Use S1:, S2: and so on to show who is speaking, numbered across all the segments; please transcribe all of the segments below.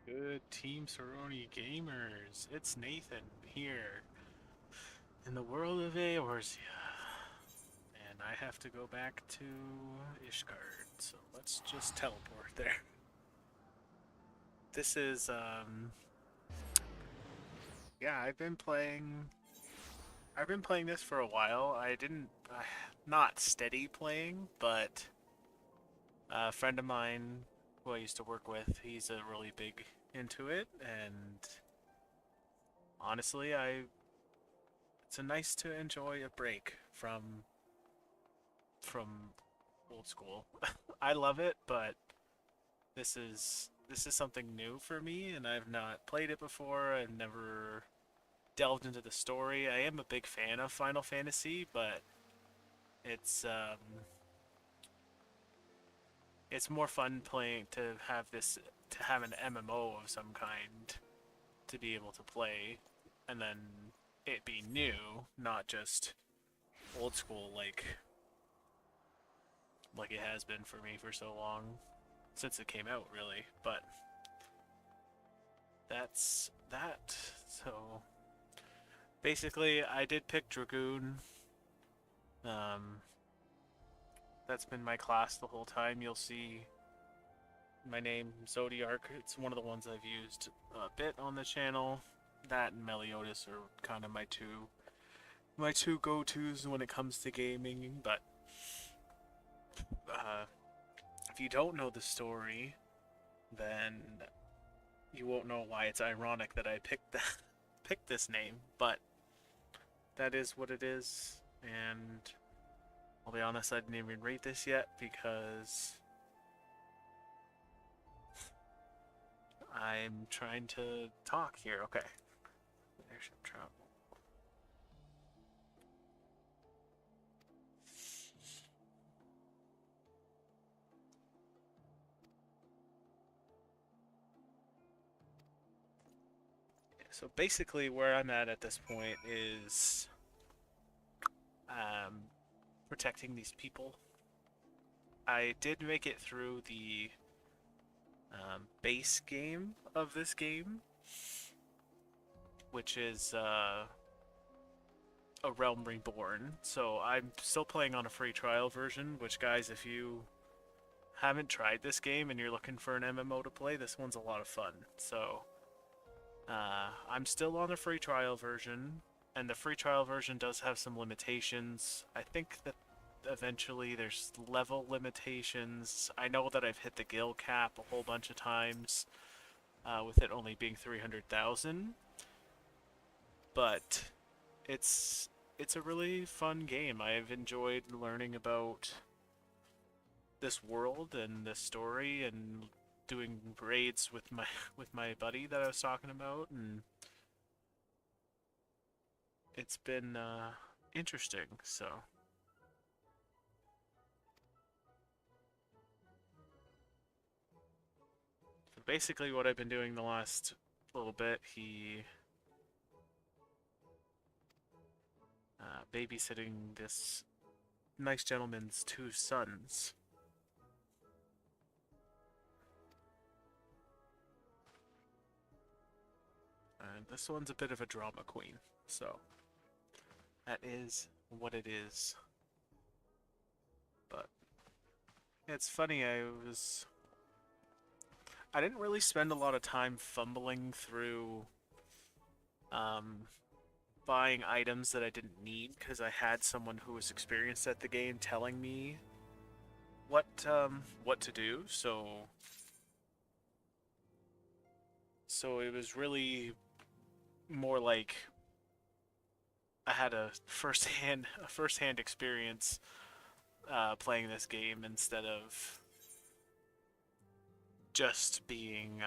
S1: Good Team Sorority Gamers, it's Nathan here in the world of Eorzea, and I have to go back to Ishgard, so let's just teleport there. This is, yeah, I've been playing this for a while. I didn't, not steady playing, but a friend of mine who I used to work with, he's a really big into it, and honestly, it's a nice to enjoy a break from old school. I love it, but this is something new for me, and I've not played it before. I've never delved into the story. I am a big fan of Final Fantasy, but it's um, it's more fun playing to have an MMO of some kind to be able to play, and then it be new, not just old school like it has been for me for so long since it came out, really. But that's that. So basically, I did pick Dragoon. Um, that's been my class the whole time. You'll see my name, Zodiark. It's one of the ones I've used a bit on the channel. That and Meliodas are kind of my two go-tos when it comes to gaming. But uh, if you don't know the story, then you won't know why it's ironic that I picked this name. But that is what it is, and I'll be honest, I didn't even rate this yet because I'm trying to talk here. Okay. Airship travel. So basically where I'm at this point is um, protecting these people. I did make it through the base game of this game, which is a Realm Reborn. So I'm still playing on a free trial version, which, guys, if you haven't tried this game and you're looking for an MMO to play, this one's a lot of fun. So I'm still on the free trial version, and the free trial version does have some limitations. I think that eventually there's level limitations. I know that I've hit the gil cap a whole bunch of times, with it only being 300,000, but it's it's a really fun game. I've enjoyed learning about this world and this story and doing raids with my with my buddy that I was talking about, and it's been interesting. So basically, what I've been doing the last little bit, he babysitting this nice gentleman's two sons. And this one's a bit of a drama queen, so that is what it is. But it's funny, I didn't really spend a lot of time fumbling through um, buying items that I didn't need because I had someone who was experienced at the game telling me what to do. So it was really more like I had a first hand experience playing this game instead of just being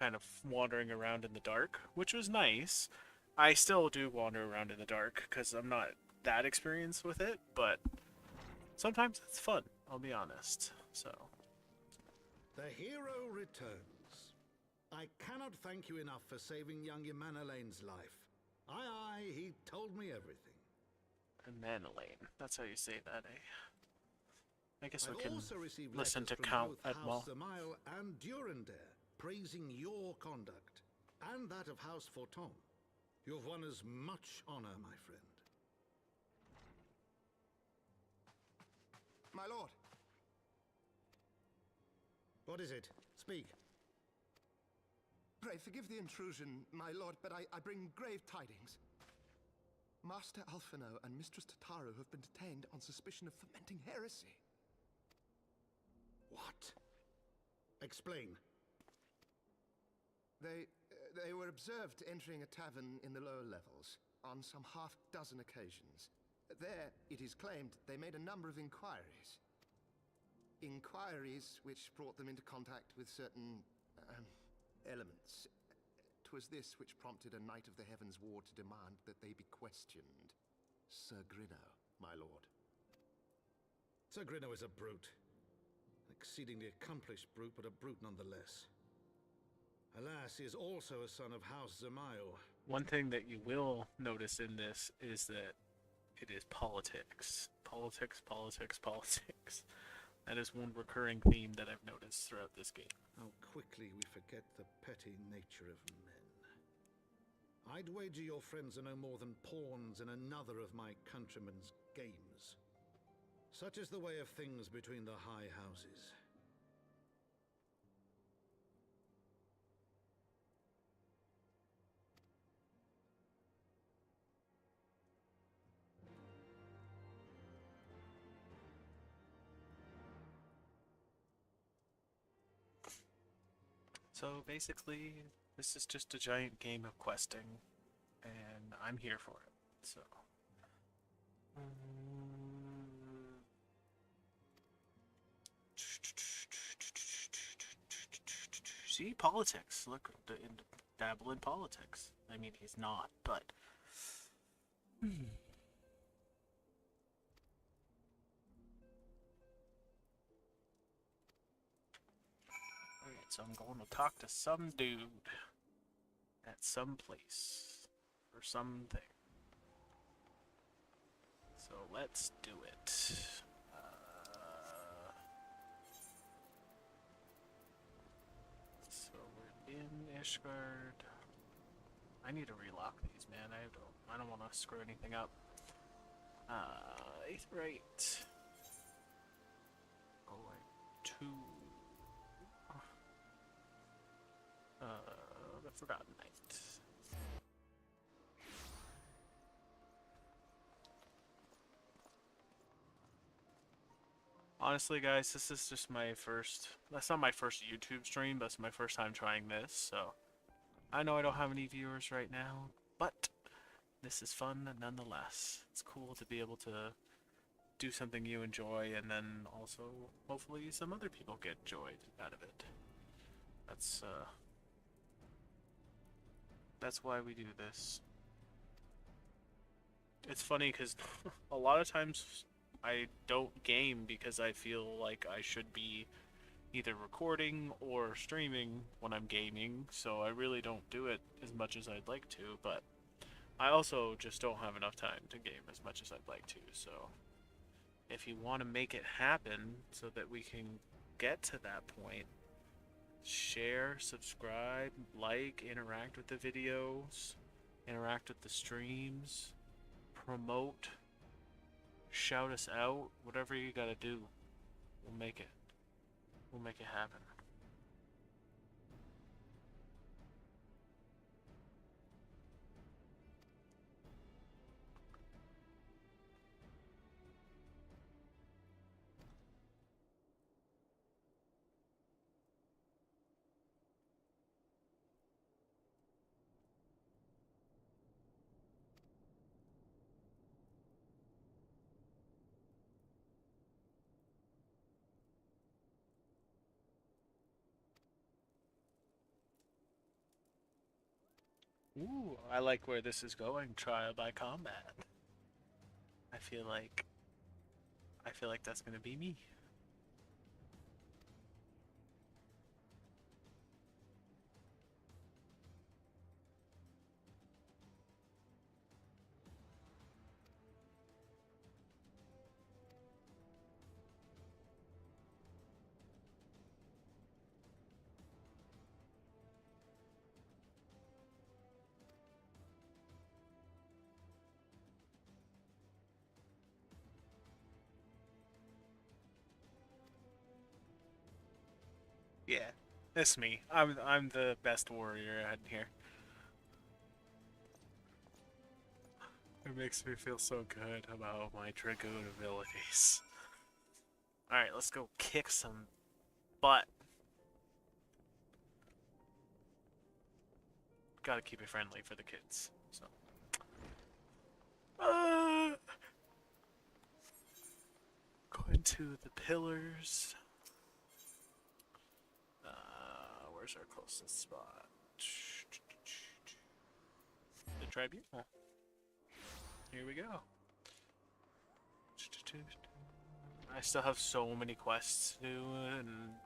S1: kind of wandering around in the dark, which was nice. I still do wander around in the dark because I'm not that experienced with it, but sometimes it's fun, I'll be honest. So,
S2: The hero returns. I cannot thank you enough for saving young Emanalane's life. Aye, he told me everything.
S1: Manolane, that's how you say that, eh? I guess
S2: I
S1: we can
S2: also received
S1: listen
S2: letters
S1: to
S2: from
S1: Count
S2: both House
S1: Edmond.
S2: Zamail and Durandare, praising your conduct and that of House Forton. You've won us much honor, my friend.
S3: My lord.
S2: What is it? Speak.
S3: Pray forgive the intrusion, my lord, but I bring grave tidings. Master Alphino and Mistress Tataru have been detained on suspicion of fomenting heresy.
S2: What? Explain.
S3: They were observed entering a tavern in the lower levels on some half-dozen occasions. There, it is claimed, they made a number of inquiries. Inquiries which brought them into contact with certain elements. 'Twas this which prompted a Knight of the Heavens Ward to demand that they be questioned. Sir Grinno, my lord.
S2: Sir Grinno is a brute. An exceedingly accomplished brute, but a brute nonetheless. Alas, he is also a son of House Zamayo.
S1: One thing that you will notice in this is that it is politics. Politics, politics, politics. That is one recurring theme that I've noticed throughout this game.
S2: How quickly we forget the petty nature of men. I'd wager your friends are no more than pawns in another of my countrymen's games. Such is the way of things between the high houses.
S1: So basically, this is just a giant game of questing, and I'm here for it. So, see, politics. Look, dabble in politics. I mean, he's not, but. Alright, so I'm going to talk to some dude at some place for something. So let's do it. So we're in Ishgard. I need to relock these, man. I don't want to screw anything up. 8th right. Going to the Forgotten Night. Honestly, guys, this is just my first. That's not my first YouTube stream, but it's my first time trying this, so. I know I don't have any viewers right now, but this is fun nonetheless. It's cool to be able to do something you enjoy, and then also, hopefully, some other people get joy out of it. That's why we do this. It's funny because a lot of times I don't game because I feel like I should be either recording or streaming when I'm gaming, so I really don't do it as much as I'd like to, but I also just don't have enough time to game as much as I'd like to, so if you want to make it happen so that we can get to that point, share, subscribe, like, interact with the videos, interact with the streams, promote, shout us out, whatever you gotta do, we'll make it. We'll make it happen. Ooh, I like where this is going. Trial by combat. I feel like that's gonna be me. Yeah, it's me. I'm the best warrior in here. It makes me feel so good about my Dragoon abilities. Alright, let's go kick some butt. Gotta keep it friendly for the kids, so. Going to the pillars. Where's our closest spot? The tribunal. Here we go. I still have so many quests to do, and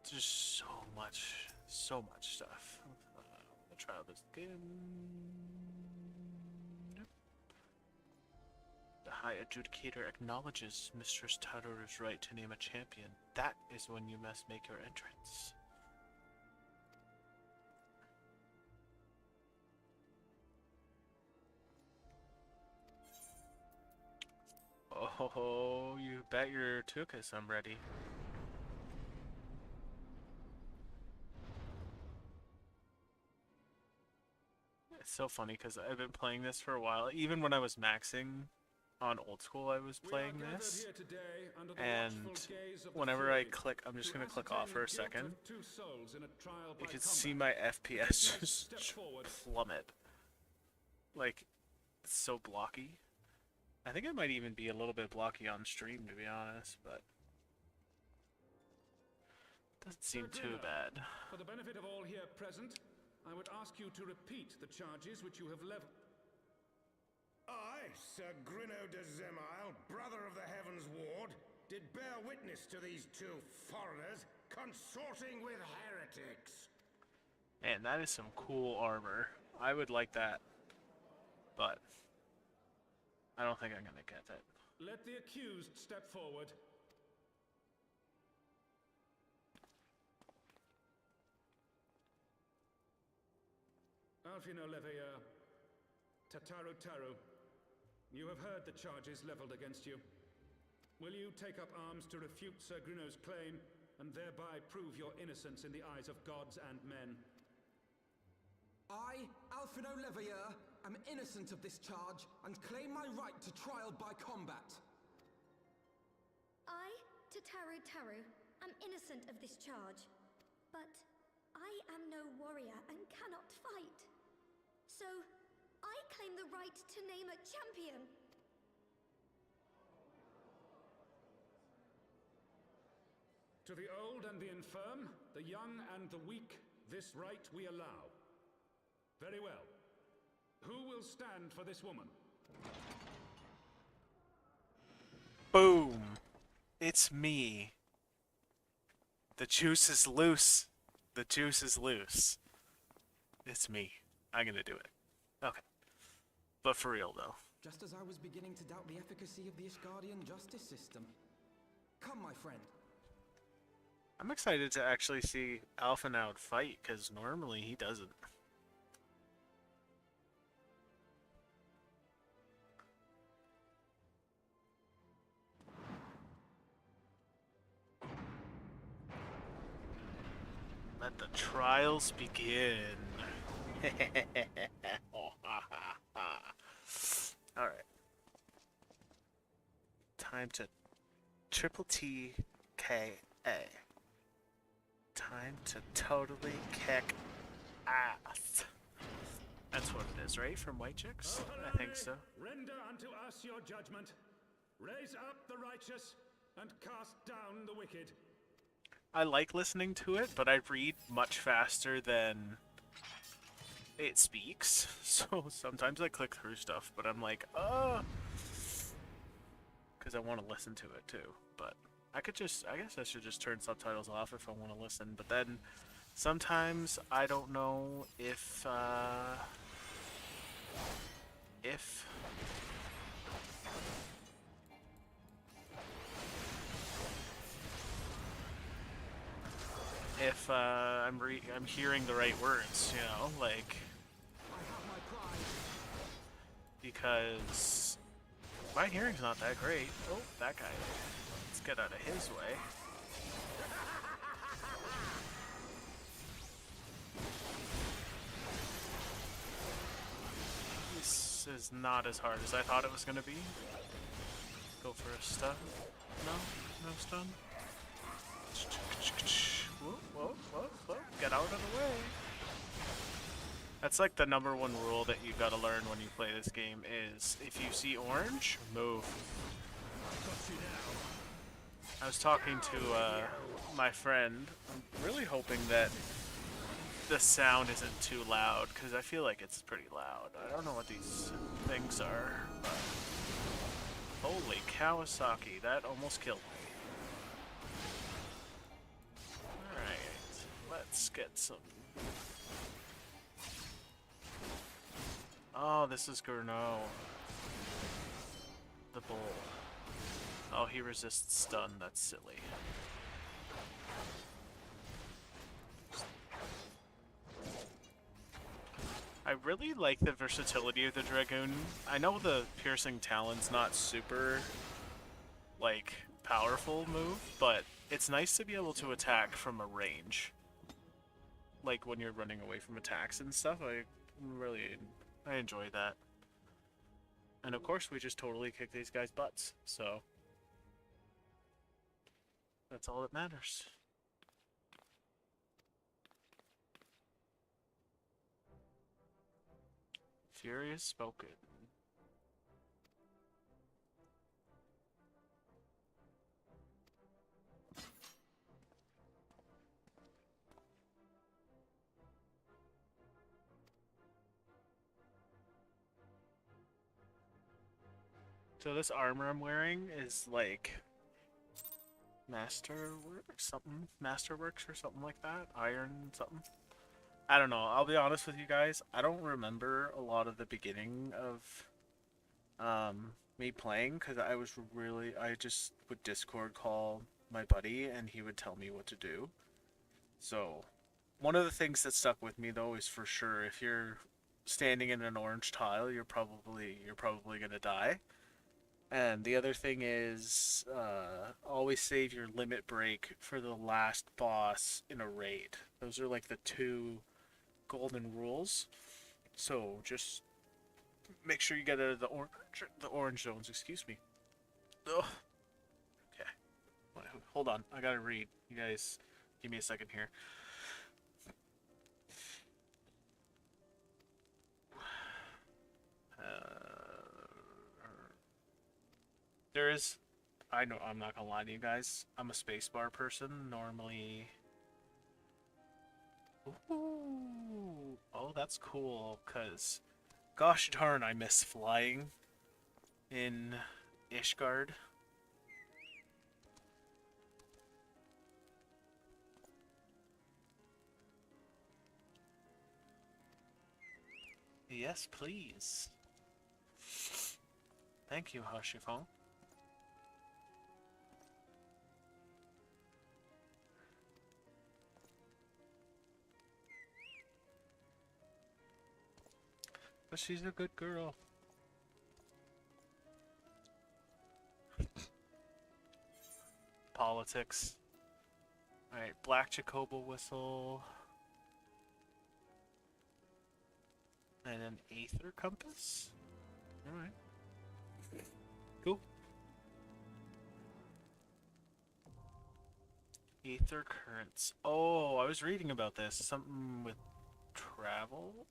S1: just so much stuff. The trial is again. The High Adjudicator acknowledges Mistress Taro's right to name a champion. That is when you must make your entrance. Oh, you bet your tuchus I'm ready. It's so funny because I've been playing this for a while. Even when I was maxing on old school, I was playing this. And whenever I click, I'm just going to click off for a second. You can see my FPS just plummet. Like, it's so blocky. I think it might even be a little bit blocky on stream, to be honest, but doesn't seem too bad.
S4: For the benefit of all here present, I would ask you to repeat the charges which you have leveled.
S5: I, Sir Grino de Zemile, brother of the Heavens Ward, did bear witness to these two foreigners consorting with heretics.
S1: Man, that is some cool armor. I would like that, but I don't think I'm gonna get it.
S4: Let the accused step forward. Alfino Leveilleur, Tataru, you have heard the charges leveled against you. Will you take up arms to refute Sir Grino's claim, and thereby prove your innocence in the eyes of gods and men?
S6: I, Alfino Leveilleur, am innocent of this charge and claim my right to trial by combat.
S7: I, Tataru, am innocent of this charge, but I am no warrior and cannot fight. So, I claim the right to name a champion.
S4: To the old and the infirm, the young and the weak, this right we allow. Very well. Who will stand for this woman?
S1: Boom! It's me. The juice is loose. The juice is loose. It's me. I'm gonna do it. Okay. But for real, though.
S6: Just as I was beginning to doubt the efficacy of the Ishgardian justice system. Come, my friend.
S1: I'm excited to actually see Alphinaud fight, because normally he doesn't. Let the trials begin. Alright. Time to triple TKA. Time to totally kick ass. That's what it is, right? From White Chicks? I think so.
S4: Render unto us your judgment. Raise up the righteous and cast down the wicked.
S1: I like listening to it, but I read much faster than it speaks. So sometimes I click through stuff, but I'm like, because I want to listen to it too. But I guess I should just turn subtitles off if I want to listen. But then sometimes I don't know if I'm hearing the right words, you know, like, because my hearing's not that great. Oh, that guy. Let's get out of his way. This is not as hard as I thought it was gonna be. Go for a stun. No? No stun? Whoa, whoa, whoa, whoa. Get out of the way. That's like the #1 rule that you gotta learn when you play this game is if you see orange, move. I was talking to my friend. I'm really hoping that the sound isn't too loud because I feel like it's pretty loud. I don't know what these things are, but holy Kawasaki, that almost killed me. Alright, let's get some. Oh, this is Gurno. The bull. Oh, he resists stun. That's silly. I really like the versatility of the Dragoon. I know the piercing talon's not super, like, powerful move, but it's nice to be able to attack from a range. Like when you're running away from attacks and stuff. I enjoy that. And of course we just totally kick these guys' butts, so that's all that matters. Furious spoken. So this armor I'm wearing is like Masterworks or something like that. Iron something. I don't know. I'll be honest with you guys. I don't remember a lot of the beginning of me playing because I just would Discord call my buddy and he would tell me what to do. So one of the things that stuck with me though is for sure if you're standing in an orange tile, you're probably gonna die. And the other thing is, always save your limit break for the last boss in a raid. Those are like the 2 golden rules. So just make sure you get out of the orange zones. Excuse me. Ugh. Okay. Hold on. I gotta read. You guys, give me a second here. There is, I know, I'm not gonna lie to you guys, I'm a spacebar person, normally. Ooh, oh, that's cool, cause, gosh darn, I miss flying in Ishgard. Yes, please. Thank you, Hashifong. But she's a good girl. Politics. Alright, Black Jacobo whistle. And an Aether compass? Alright. Cool. Aether currents. Oh, I was reading about this. Something with travel?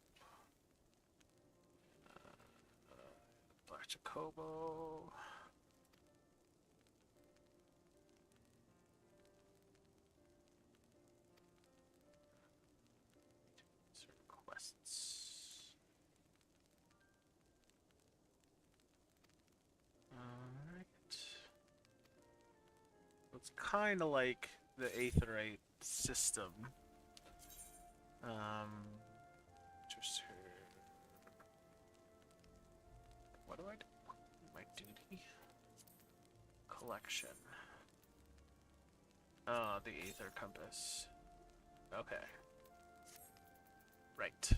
S1: Black Jacobo. Quests. Alright. It's kind of like the Aetherite system. Just here. What do I do? My duty? Collection. Oh, the Aether compass. Okay. Right.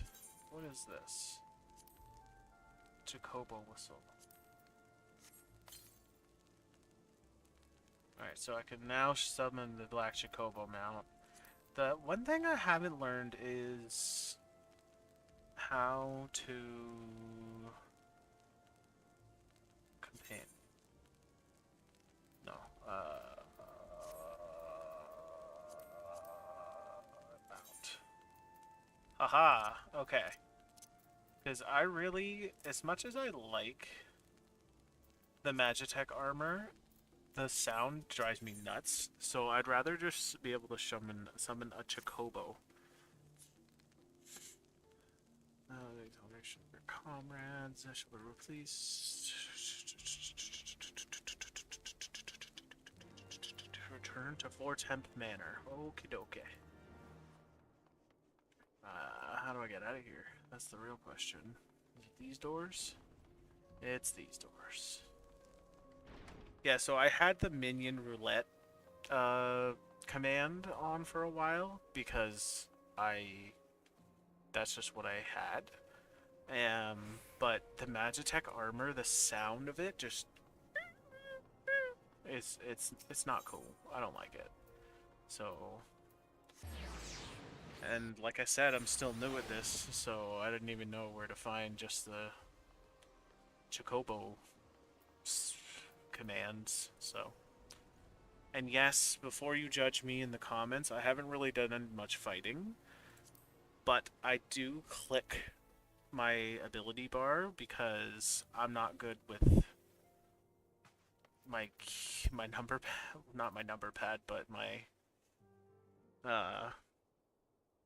S1: What is this? Jacobo whistle. Alright, so I can now summon the Black Jacobo mount. The one thing I haven't learned is how to Aha, okay. Because I really, as much as I like the Magitech armor, the sound drives me nuts. So I'd rather just be able to summon a Chocobo. Your comrades shall be released. Return to Floor Temp Manor. Okie dokie. How do I get out of here? That's the real question. Is it these doors? It's these doors. Yeah, so I had the minion roulette command on for a while because that's just what I had. But the Magitech armor, the sound of it just it's not cool. I don't like it. So, and like I said, I'm still new at this, so I didn't even know where to find just the Chocobo commands. So, and yes, before you judge me in the comments, I haven't really done much fighting, but I do click my ability bar because I'm not good with my number pad, not my number pad, but my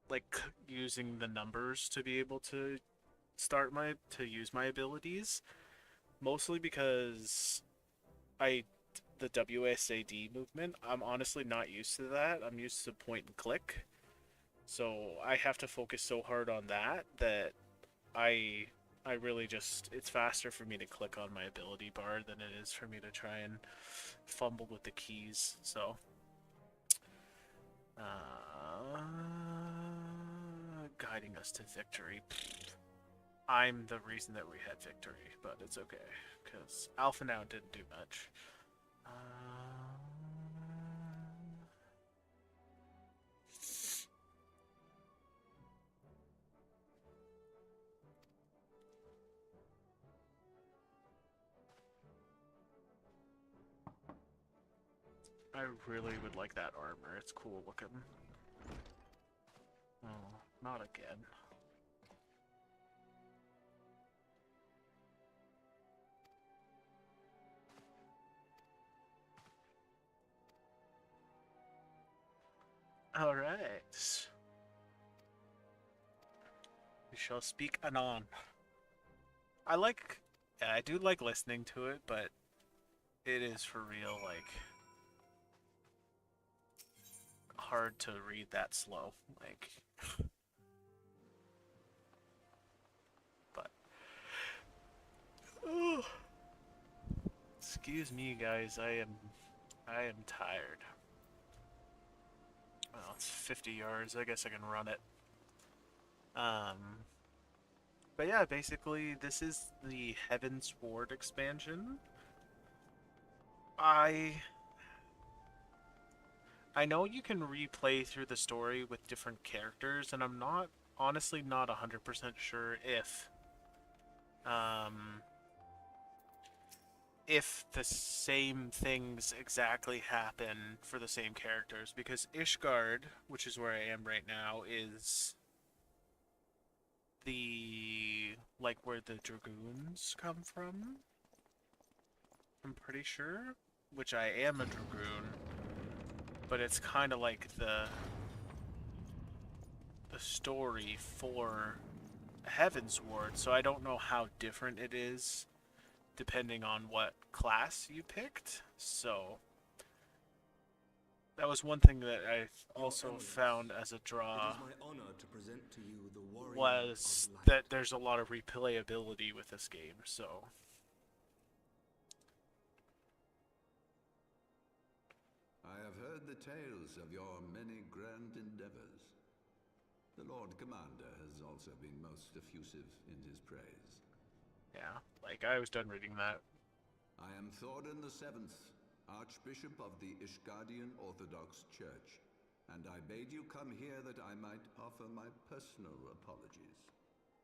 S1: like using the numbers to be able to use my abilities, mostly because the WSAD movement, I'm honestly not used to that. I'm used to point and click, so I have to focus so hard on that I really just, it's faster for me to click on my ability bar than it is for me to try and fumble with the keys. So guiding us to victory. I'm the reason that we had victory, but it's okay because Alpha now didn't do much. I really would like that armor. It's cool looking. Oh, not again. Alright. We shall speak anon. I do like listening to it, but it is for real, like, hard to read that slow, like, but, oh, excuse me guys, I am tired. Well, it's 50 yards, I guess I can run it. But yeah, basically, this is the Heaven's Ward expansion. I know you can replay through the story with different characters, and I'm honestly not 100% sure if the same things exactly happen for the same characters, because Ishgard, which is where I am right now, is like where the Dragoons come from. I'm pretty sure, which I am a Dragoon, but it's kind of like the story for Heaven's Ward, so I don't know how different it is depending on what class you picked. So that was one thing that I also found as a draw, was that there's a lot of replayability with this game. So
S8: I have heard the tales of your many grand endeavors. The Lord Commander has also been most effusive in his praise.
S1: yeah, like I was done reading that.
S8: I am Thordan VII, Archbishop of the Ishgardian Orthodox Church, and I bade you come here that I might offer my personal apologies.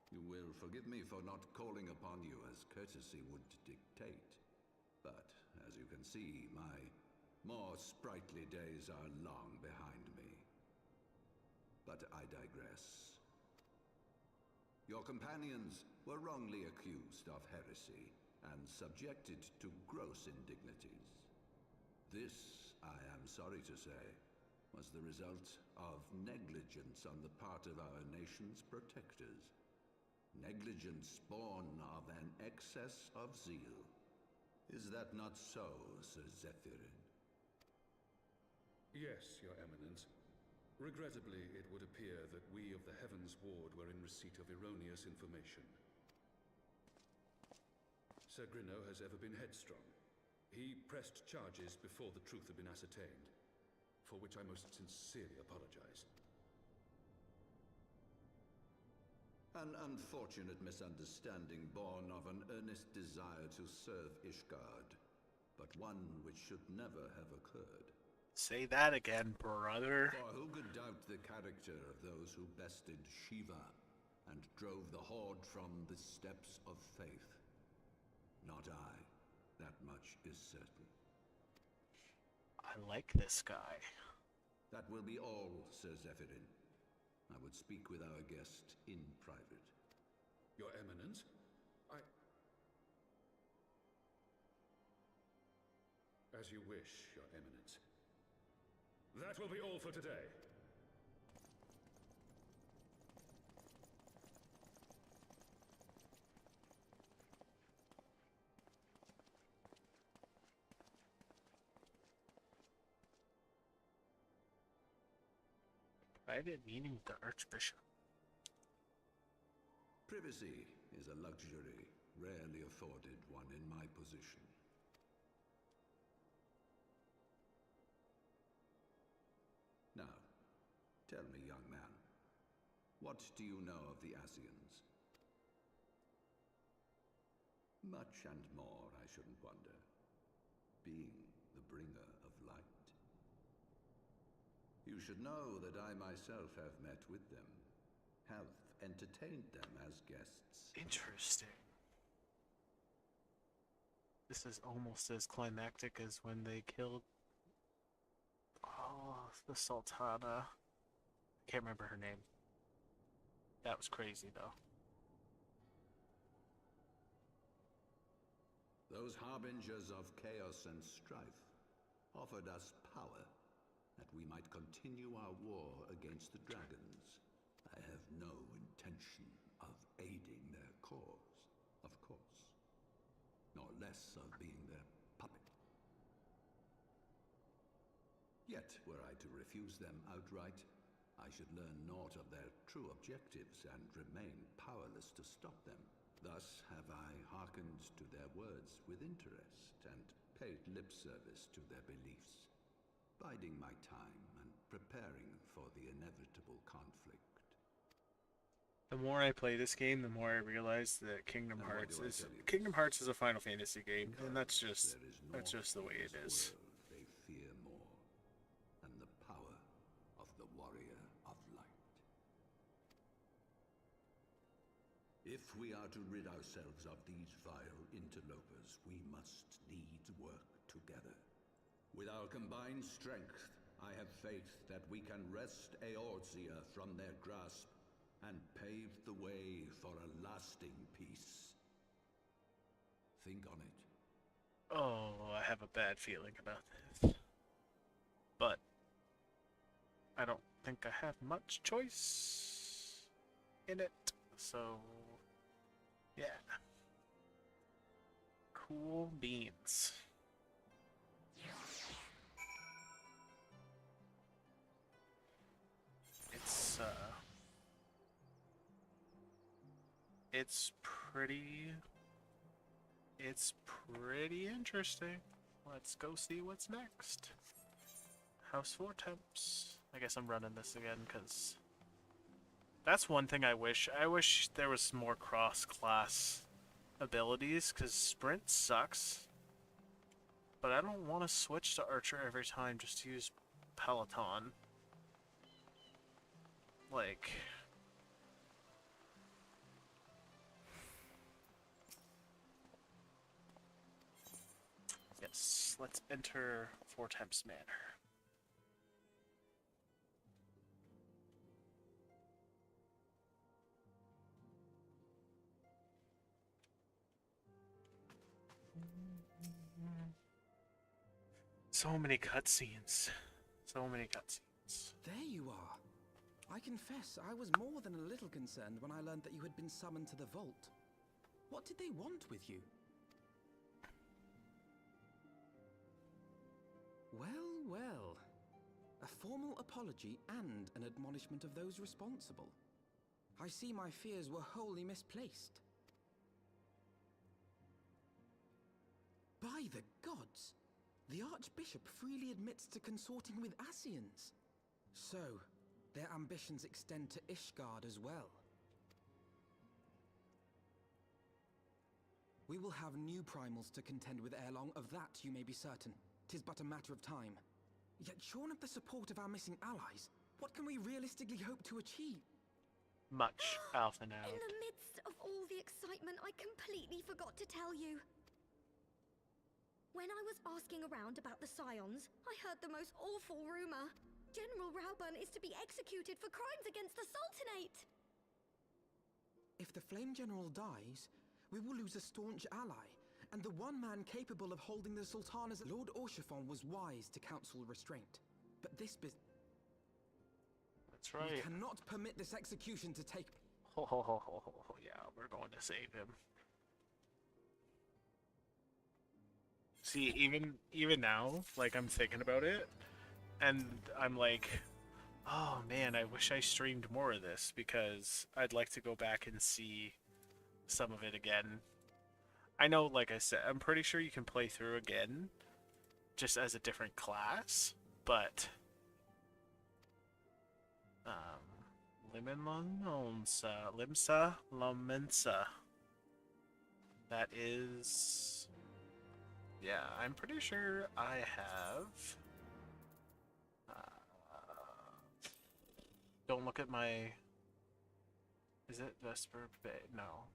S8: You will forgive me for not calling upon you as courtesy would dictate, but as you can see, my more sprightly days are long behind me. But I digress. Your companions were wrongly accused of heresy and subjected to gross indignities. This, I am sorry to say, was the result of negligence on the part of our nation's protectors. Negligence born of an excess of zeal. Is that not so, Sir Zephyrin?
S4: Yes, Your Eminence. Regrettably, it would appear that we of the Heavens Ward were in receipt of erroneous information. Sir Grinno has ever been headstrong. He pressed charges before the truth had been ascertained, for which I most sincerely apologize.
S8: An unfortunate misunderstanding born of an earnest desire to serve Ishgard, but one which should never have occurred.
S1: Say that again, brother.
S8: For who could doubt the character of those who bested Shiva and drove the Horde from the steps of faith? Not I. That much is certain.
S1: I like this guy.
S8: That will be all, Sir Zephyrin. I would speak with our guest in private.
S4: Your Eminence? As you wish, Your Eminence. That will be all for today.
S1: Private meeting with the Archbishop.
S8: Privacy is a luxury rarely afforded one in my position. Now, tell me, young man, what do you know of the Asians? Much and more, I shouldn't wonder, being the bringer of light. You should know that I myself have met with them, have entertained them as guests.
S1: Interesting. This is almost as climactic as when they killed the Sultana. I can't remember her name. That was crazy, though.
S8: Those harbingers of chaos and strife offered us power, that we might continue our war against the dragons. I have no intention of aiding their cause, of course, nor less of being their puppet. Yet, were I to refuse them outright, I should learn naught of their true objectives and remain powerless to stop them. Thus have I hearkened to their words with interest and paid lip service to their beliefs, biding my time and preparing for the inevitable conflict.
S1: The more I play this game, the more I realize that Kingdom
S8: And why
S1: Hearts
S8: do I
S1: is
S8: tell you
S1: Kingdom
S8: this?
S1: Hearts is a Final Fantasy game, and that's just
S8: There is naught
S1: the way
S8: in
S1: it
S8: this
S1: is.
S8: world they fear more than the power of the warrior of light. If we are to rid ourselves of these vile interlopers, we must needs work together. With our combined strength, I have faith that we can wrest Eorzea from their grasp and pave the way for a lasting peace. Think on it.
S1: Oh, I have a bad feeling about this. But I don't think I have much choice in it. So, yeah. Cool beans. It's pretty interesting. Let's go see what's next. House 4 Temps. I guess I'm running this again because that's one thing I wish. I wish there was more cross-class abilities because Sprint sucks. But I don't want to switch to Archer every time just to use Peloton. Like... Yes, let's enter Four Temps Manor. So many cutscenes. So many cutscenes.
S6: There you are. I confess, I was more than a little concerned when I learned that you had been summoned to the vault. What did they want with you? Well, well. A formal apology and an admonishment of those responsible. I see my fears were wholly misplaced. By the gods! The Archbishop freely admits to consorting with Ascians. So, their ambitions extend to Ishgard as well. We will have new primals to contend with ere long, of that you may be certain. 'Tis but a matter of time. Yet shorn of the support of our missing allies, what can we realistically hope to achieve?
S1: Much, Alpha now.
S7: In the midst of all the excitement, I completely forgot to tell you. When I was asking around about the Scions, I heard the most awful rumor. General Rauburn is to be executed for crimes against the Sultanate.
S6: If the Flame General dies, we will lose a staunch ally, and the one man capable of holding the Sultan as Lord Orshifon was wise to counsel restraint. But this
S1: That's right.
S6: We cannot permit this execution to take...
S1: Yeah, we're going to save him. See, even now, like, I'm thinking about it, and I'm like, oh man, I wish I streamed more of this, because I'd like to go back and see some of it again. I know, like I said, I'm pretty sure you can play through again, just as a different class, but... Limsa Lomensa. That is... Yeah, I'm pretty sure I have... don't look at my... Is it Vesper Bay? No.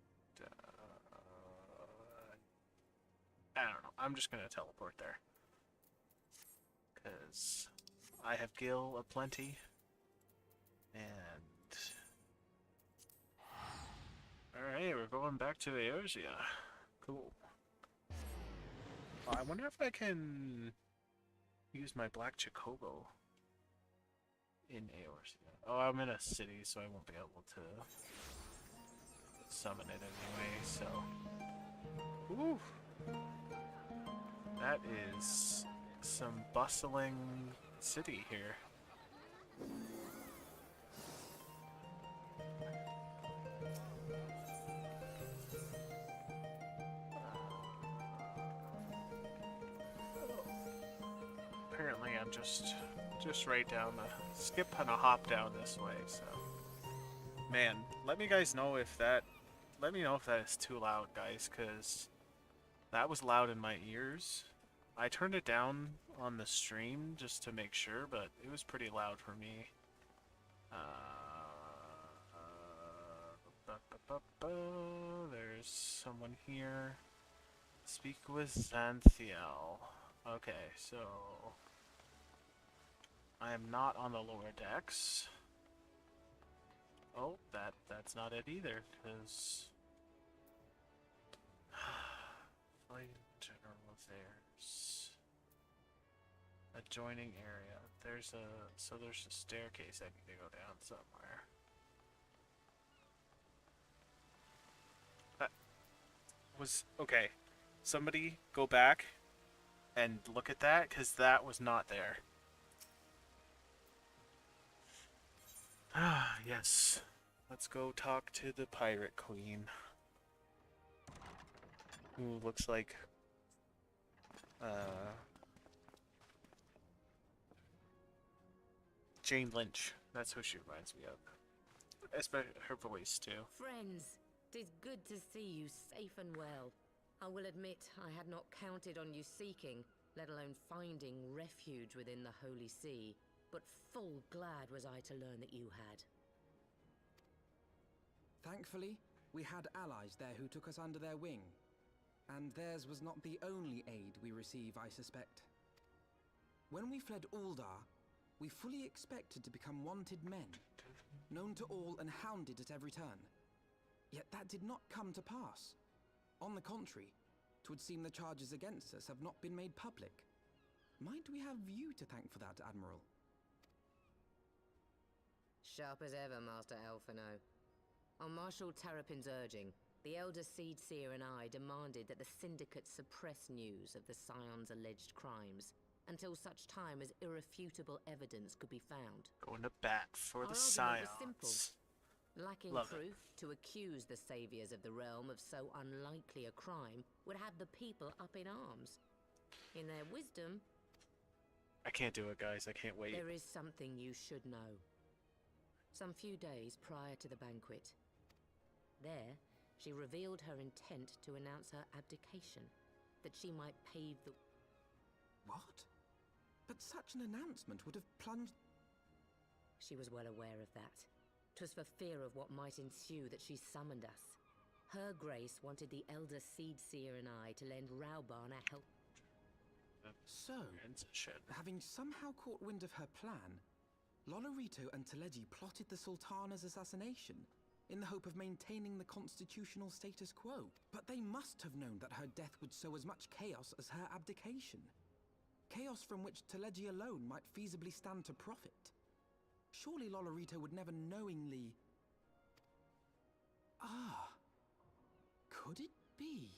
S1: I don't know. I'm just gonna teleport there. Because I have Gil aplenty. And... Alright, we're going back to Eorzea. Cool. I wonder if I can use my Black Chocobo in Eorzea. Oh, I'm in a city, so I won't be able to summon it anyway, so... Woo! That is some bustling city here. Apparently I'm just right down the skip and a hop down this way, so man, let me know if that is too loud, guys, because that was loud in my ears. I turned it down on the stream just to make sure, but it was pretty loud for me. There's someone here. Speak with Xanthiel. Okay, so I am not on the lower decks. Oh, that's not it either, because Flame General Affairs. Adjoining area. There's a staircase I need to go down somewhere. That was okay. Somebody go back and look at that, because that was not there. Ah, yes. Let's go talk to the Pirate Queen. Who looks like... Jane Lynch. That's who she reminds me of. Especially her voice, too.
S9: Friends, 'tis good to see you safe and well. I will admit I had not counted on you seeking, let alone finding refuge within the Holy See, but full glad was I to learn that you had.
S6: Thankfully, we had allies there who took us under their wing. And theirs was not the only aid we receive, I suspect. When we fled Uldar, we fully expected to become wanted men, known to all and hounded at every turn. Yet that did not come to pass. On the contrary, 'twould seem the charges against us have not been made public. Might we have you to thank for that, Admiral?
S9: Sharp as ever, Master Alphino. On Marshal Terrapin's urging, the Elder Seed Seer and I demanded that the Syndicate suppress news of the Scion's alleged crimes until such time as irrefutable evidence could be found.
S1: Going to bat for
S9: Our
S1: the
S9: argument was simple.
S1: Scions.
S9: Lacking
S1: Love
S9: proof to accuse the saviors of the realm of so unlikely a crime would have the people up in arms. In their wisdom,
S1: I can't do it, guys. I can't wait.
S9: there is something you should know. Some few days prior to the banquet, there, she revealed her intent to announce her abdication, that she might pave the...
S6: What? But such an announcement would have plunged...
S9: She was well aware of that. 'Twas for fear of what might ensue that she summoned us. Her Grace wanted the Elder Seed Seer and I to lend Raubarn a help.
S6: So,
S1: Transition.
S6: having somehow caught wind of her plan, Lolorito and Teleji plotted the Sultana's assassination in the hope of maintaining the constitutional status quo. But they must have known that her death would sow as much chaos as her abdication. Chaos from which Teleji alone might feasibly stand to profit. Surely Lolorito would never knowingly... Ah, could it be?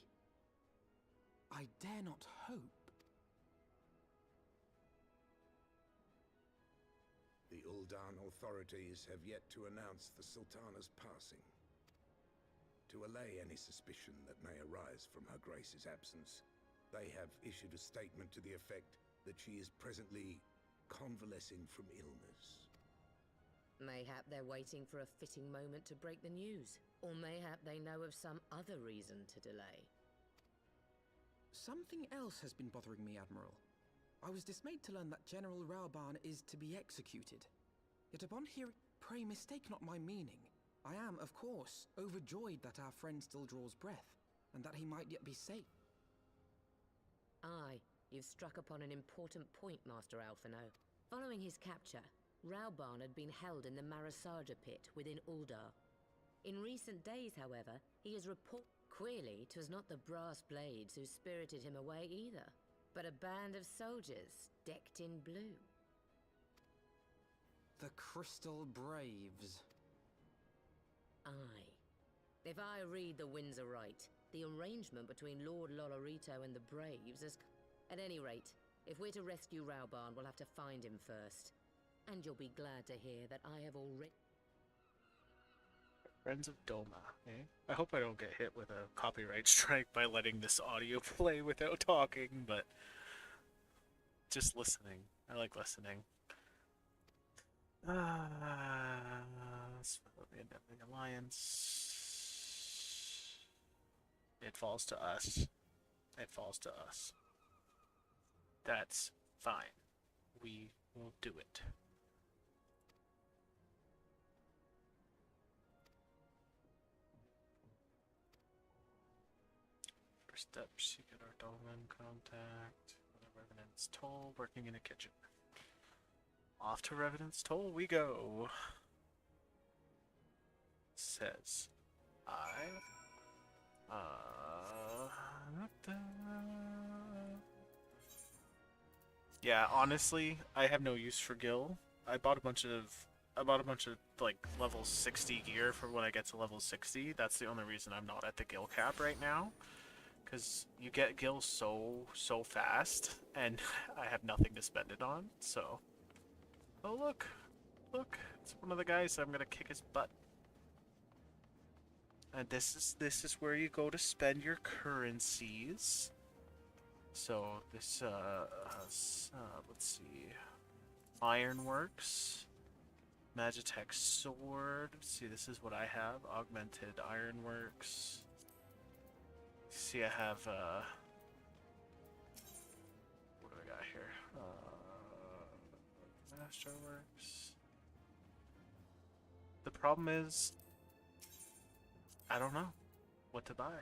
S6: I dare not hope.
S5: The Uldan authorities have yet to announce the Sultana's passing. To allay any suspicion that may arise from Her Grace's absence, they have issued a statement to the effect that she is presently convalescing from illness.
S9: Mayhap they're waiting for a fitting moment to break the news. Or mayhap they know of some other reason to delay.
S6: Something else has been bothering me, Admiral. I was dismayed to learn that General Raubarn is to be executed. Yet upon hearing... Pray mistake not my meaning. I am, of course, overjoyed that our friend still draws breath, and that he might yet be safe.
S9: Aye, you've struck upon an important point, Master Alphino. Following his capture, Raubarn had been held in the Marasaja pit within Uldar. In recent days, however, he has reported... Queerly, 'twas not the brass blades who spirited him away either, but a band of soldiers decked in blue.
S6: The Crystal Braves.
S9: Aye. If I read the winds aright, the arrangement between Lord Lolorito and the Braves is... At any rate, if we're to rescue Raubarn, we'll have to find him first. And you'll be glad to hear that I have already...
S1: Friends of Doma, eh? I hope I don't get hit with a copyright strike by letting this audio play without talking, but just listening. I like listening. The end of the alliance. It falls to us. It falls to us. That's fine. We will do it. First steps, you get our Dolmen contact. Revenant's Toll, working in a kitchen. Off to Revenant's Toll we go. Says yeah, honestly, I have no use for Gil. I bought a bunch of like level 60 gear for when I get to level 60. That's the only reason I'm not at the Gil cap right now. Because you get Gil so fast, and I have nothing to spend it on, so... Oh look! Look! It's one of the guys, I'm gonna kick his butt. And this is where you go to spend your currencies. So, this, let's see... Ironworks. Magitech Sword. See, this is what I have. Augmented Ironworks. See, I have, what do I got here? Masterworks. The problem is, I don't know what to buy.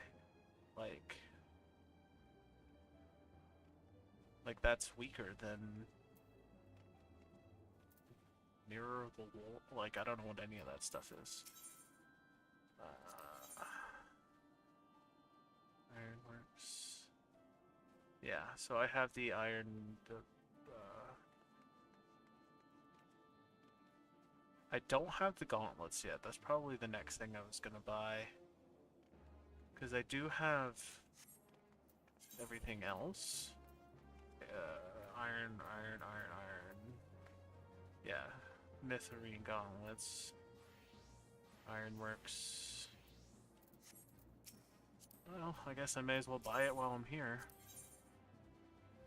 S1: Like that's weaker than Mirror of the Wall. Like, I don't know what any of that stuff is. Ironworks. Yeah, so I have the I don't have the gauntlets yet. That's probably the next thing I was gonna buy. Because I do have everything else. Iron. Yeah. Mithrine gauntlets. Ironworks. Well, I guess I may as well buy it while I'm here.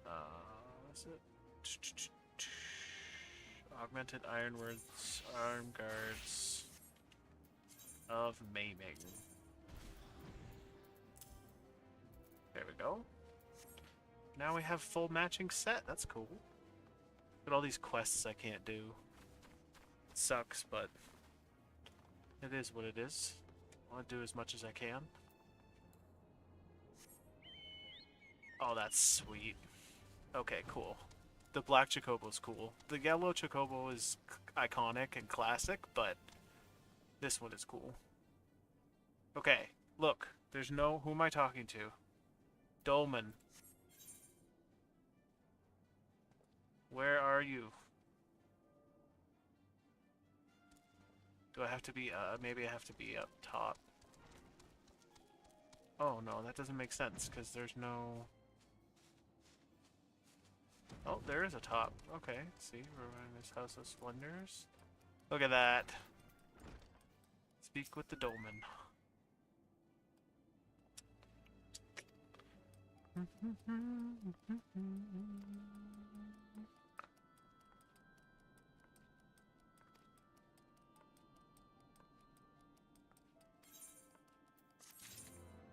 S1: What is it? Augmented Ironworks, Arm Guards of Maiming. There we go. Now we have full matching set. That's cool. Look at all these quests I can't do. It sucks, but it is what it is. I want to do as much as I can. Oh, that's sweet. Okay, cool. The black Chocobo's cool. The yellow Chocobo is iconic and classic, but this one is cool. Okay, look. There's no... Who am I talking to? Dolmen. Where are you? Do I have to be... maybe I have to be up top. Oh, no, that doesn't make sense, because there's no... Oh, there is a top. Okay, see, we're in this House of Splendors. Look at that. Speak with the dolmen.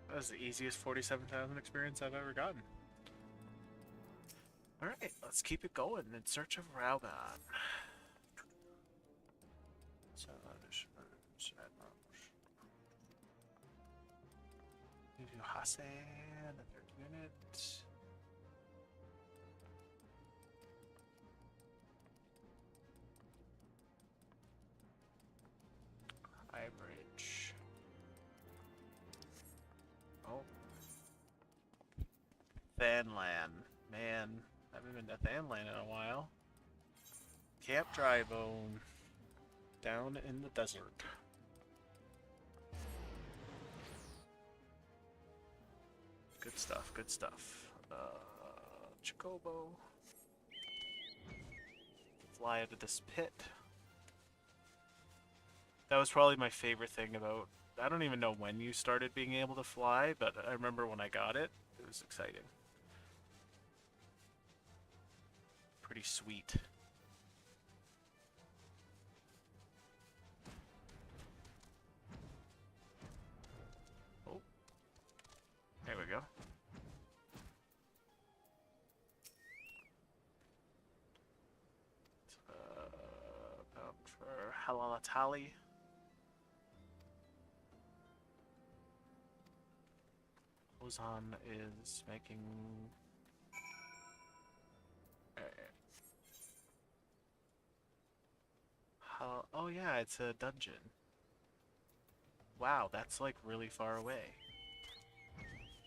S1: That was the easiest 47,000 experience I've ever gotten. Alright, let's keep it going in search of Rauban. Hase, another unit. High Bridge. Oh. Thanlan. Man. I haven't been to Thanlan in a while. Camp Drybone. Down in the desert. Good stuff, good stuff. Chocobo. Fly out of this pit. That was probably my favorite thing about... I don't even know when you started being able to fly, but I remember when I got it. It was exciting. Pretty sweet. Oh. There we go. Bound for Halalatali. Ozan is making... Oh yeah, it's a dungeon. Wow, that's like really far away.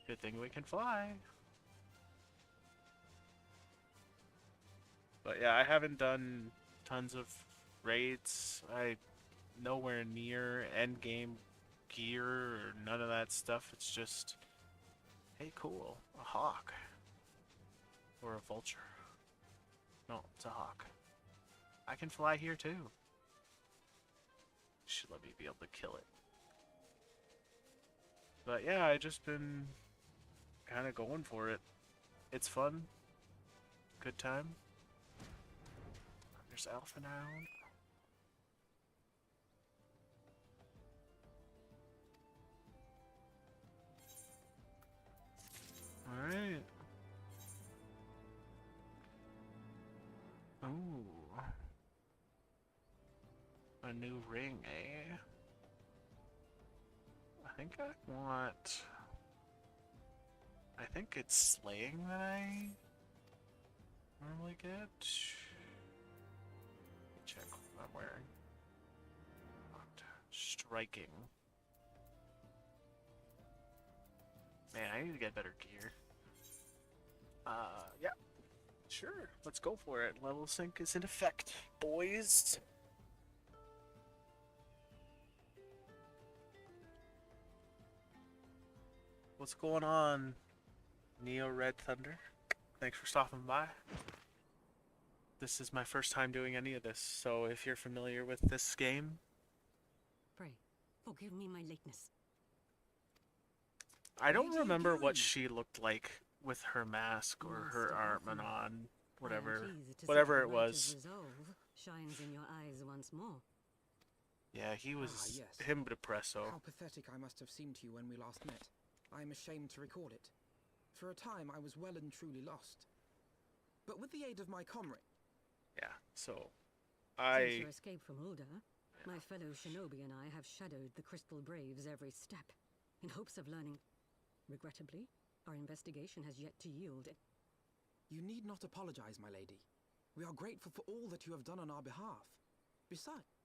S1: Good thing we can fly. But yeah, I haven't done tons of raids. I nowhere near endgame gear or none of that stuff. It's just, hey, cool, a hawk or a vulture. No, it's a hawk. I can fly here too. Should let me be able to kill it. But yeah, I just been kind of going for it. It's fun. Good time. There's Alpha now. Alright. Ooh. A new ring, eh? I think I want... I think it's slaying that I normally get. Let me check what I'm wearing. Striking. Man, I need to get better gear. Yeah. Sure, let's go for it. Level sync is in effect, boys. What's going on, Neo Red Thunder? Thanks for stopping by. This is my first time doing any of this, so if you're familiar with this game...
S10: Pray, forgive me my lateness.
S1: I don't remember what she looked like with her mask or her armor on, whatever it was.
S10: Resolve shines in your eyes once more.
S1: Yeah, he was
S6: yes.
S1: him depresso.
S6: How pathetic I must have seemed to you when we last met. I am ashamed to record it. For a time, I was well and truly lost. But with the aid of my comrade...
S1: Yeah, so...
S10: Since your escape from Ul'dah, my fellow shinobi and I have shadowed the Crystal Braves every step, in hopes of learning. Regrettably, our investigation has yet to yield it.
S6: You need not apologize, my lady. We are grateful for all that you have done on our behalf. Besides...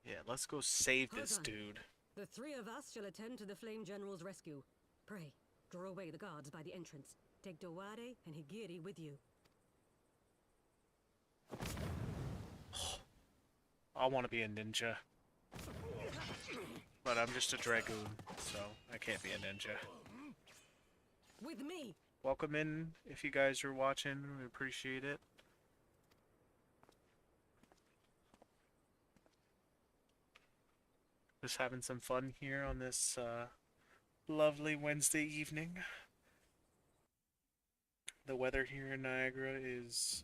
S1: Yeah, let's go save this dude.
S10: The three of us shall attend to the Flame General's rescue. Pray, draw away the guards by the entrance. Take Dowade and Higiri with you.
S1: I want to be a ninja. But I'm just a Dragoon, so I can't be a ninja.
S10: With me!
S1: Welcome in, if you guys are watching. We appreciate it. Just having some fun here on this lovely Wednesday evening. The weather here in Niagara is,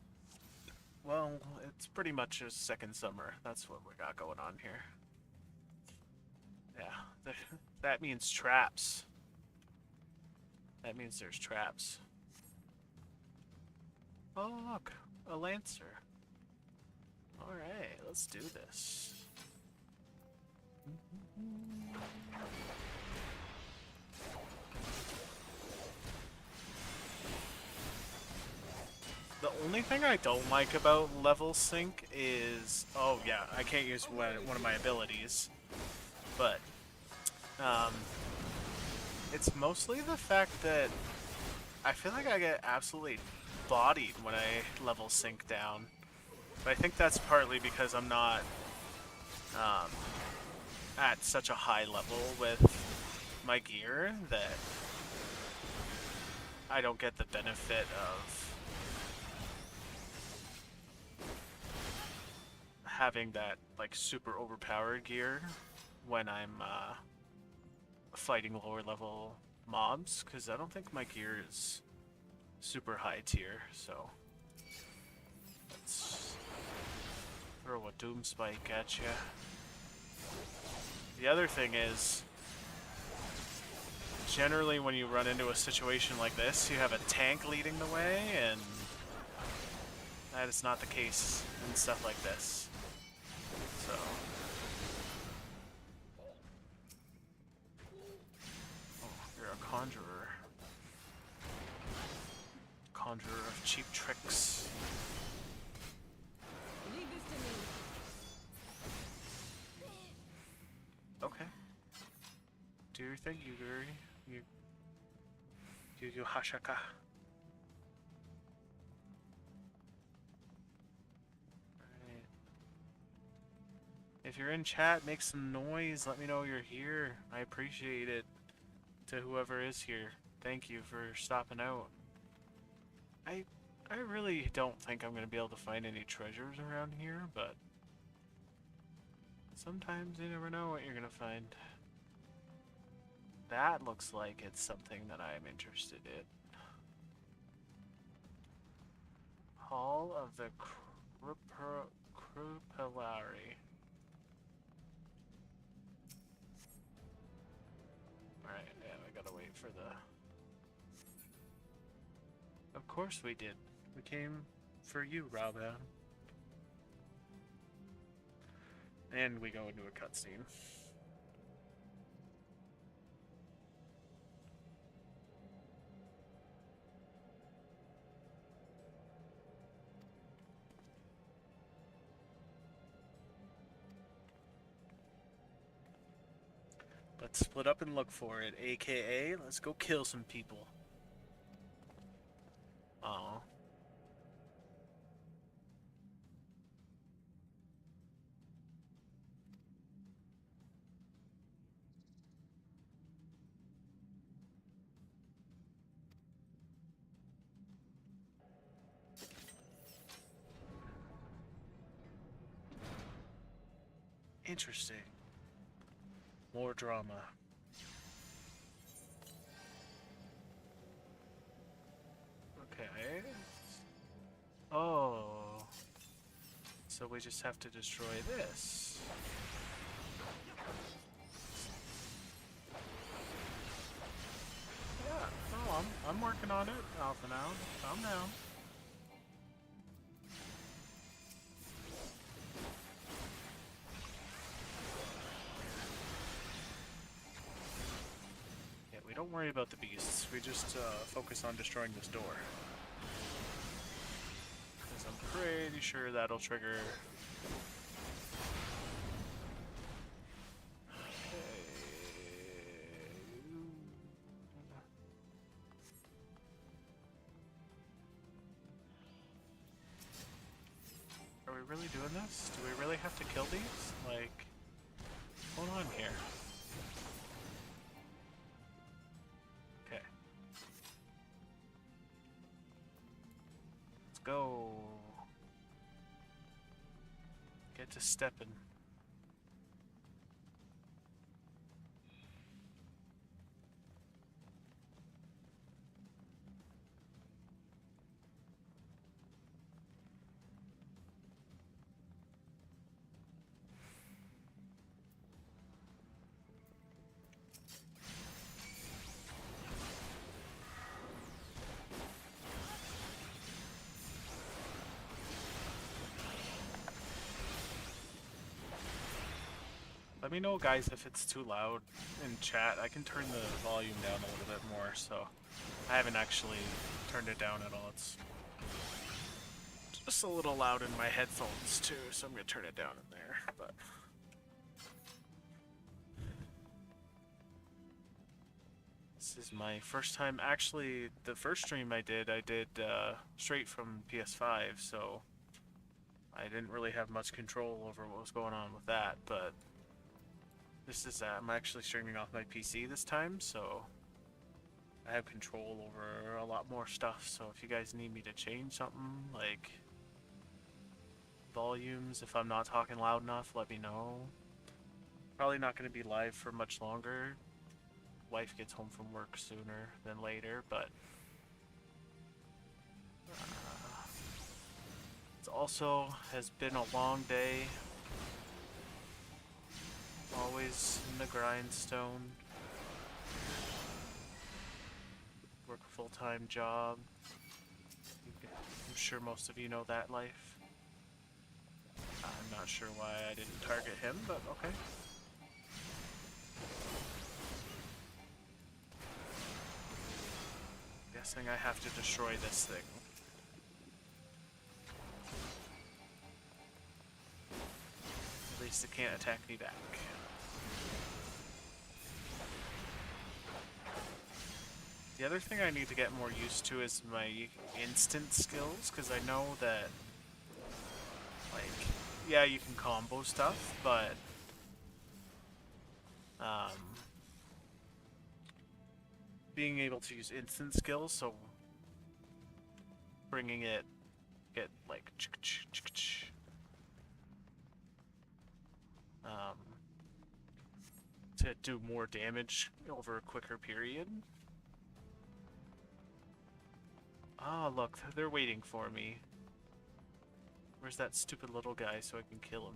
S1: well, it's pretty much a second summer. That's what we got going on here. Yeah, that means traps. That means there's traps. Oh look, a Lancer. Alright, let's do this. The only thing I don't like about level sync is... Oh yeah, I can't use one of my abilities. But... it's mostly the fact that I feel like I get absolutely bodied when I level sync down. But I think that's partly because I'm not at such a high level with my gear that I don't get the benefit of having that like super overpowered gear when I'm fighting lower level mobs, because I don't think my gear is super high tier, so let's throw a Doom Spike at you. The other thing is, generally when you run into a situation like this, you have a tank leading the way, and that is not the case in stuff like this. So... Conjurer. Conjurer of cheap tricks.
S10: Leave this to me.
S1: Okay. Do your thing, Yuguri. You Hashaka. Alright. If you're in chat, make some noise. Let me know you're here. I appreciate it. To whoever is here, thank you for stopping out. I really don't think I'm gonna be able to find any treasures around here, but sometimes you never know what you're gonna find. That looks like it's something that I'm interested in. Hall of the Crupellari. Alright, yeah, we gotta wait for the... Of course we did. We came for you, Rauban. And we go into a cutscene. Let's split up and look for it, aka let's go kill some people. Aw. Interesting. More drama. Okay. Oh. So we just have to destroy this. Yeah, no, I'm working on it, Alpha now. Calm down. Yeah, we don't worry about the beasts. We just focus on destroying this door. Because I'm pretty sure that'll trigger. Are we really doing this? Do we really have to kill these? Like, what's going on here? Okay. Let's go. Get to stepping. Let me know, guys, if it's too loud in chat. I can turn the volume down a little bit more, so I haven't actually turned it down at all. It's just a little loud in my headphones, too, so I'm going to turn it down in there. But this is my first time. Actually, the first stream I did straight from PS5, so I didn't really have much control over what was going on with that, but this is, I'm actually streaming off my PC this time, so I have control over a lot more stuff. So if you guys need me to change something, like volumes, if I'm not talking loud enough, let me know. Probably not going to be live for much longer. Wife gets home from work sooner than later, but it also has been a long day. Always in the grindstone. Work a full-time job. I'm sure most of you know that life. I'm not sure why I didn't target him, but okay. Guessing I have to destroy this thing. At least it can't attack me back. The other thing I need to get more used to is my instant skills, because I know that, like, yeah, you can combo stuff, but being able to use instant skills, so bringing it, get like to do more damage over a quicker period. Ah, oh, look, they're waiting for me. Where's that stupid little guy so I can kill him?